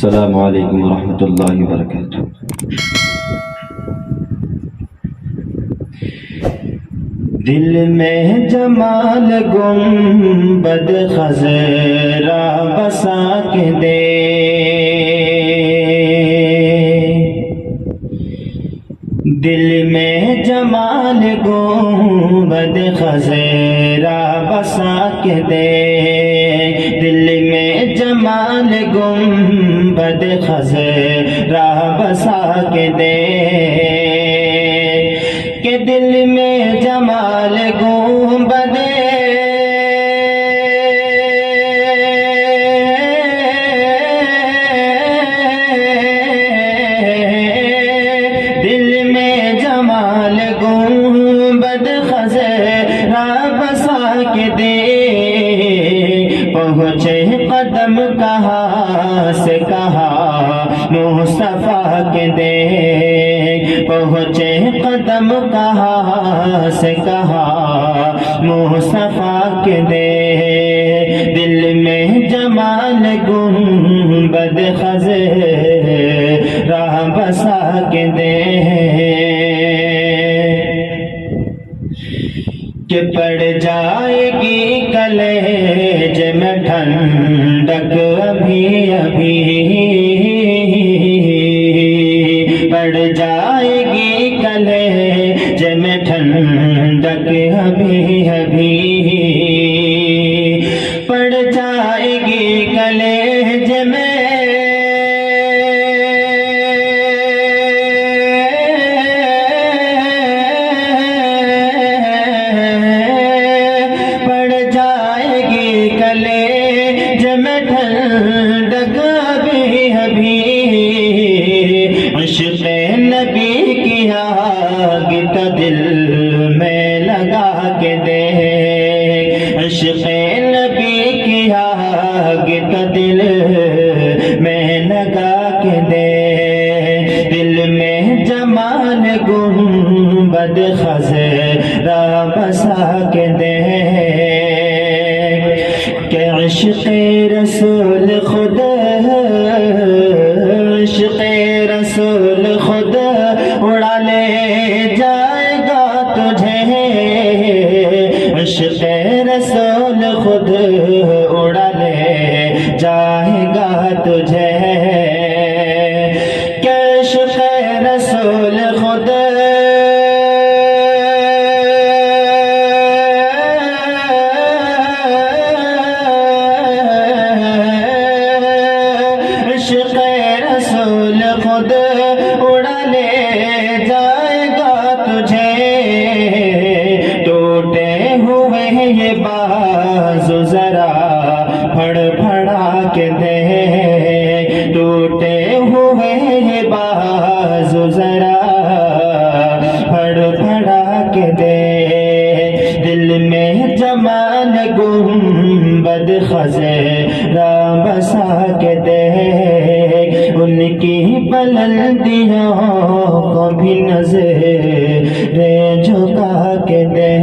السلام علیکم ورحمۃ اللہ وبرکاتہ۔ دل میں جمال گنبد خضرا بسا کے دے، دل میں جمال گنبد خضرا بسا کے دے، دل میں جمال گنبد خضرا بسا کے دے، کہ دل میں جمال گنبد دل میں جمال گنبد خضرا بسا کے دے، پہنچے قدم کہاں سے کہاں مصطفیٰ کے دے، پہنچے قدم کہاں سے کہاں مصطفیٰ کے دے، دل میں جمال گنبد خضرا بسا کے دے، کہ پڑ جائے گی کلیج میں ٹھنڈک ابھی ابھی، پڑ جائے گی کلیج میں ٹھنڈک ابھی ابھی، پڑ جائے گی کلیج میں ٹھنڈک ابھی ابھی، عشق نبی کی آگ تو دل میں لگا کے دے، عشق نبی کی آگ تو دل میں لگا کے دے، دل میں جمال گنبد خضرا بسا کے دے، کہ عشق رسول خود، عشق رسول خود اڑا لے جائے گا تجھے، عشق رسول خود اڑا لے جائے گا تجھے، کہ عشق رسول خود خود اڑا لے جائے گا تجھے، ٹوٹے ہوئے یہ بازو ذرا پھڑ پھڑا کے دے، ٹوٹے ہوئے یہ بازو ذرا پھڑ پھڑا کے دے، دل میں جمال گنبد خضرا بسا کے دے، ان کی بلندیوں کو بھی نظر جھکا کے دے۔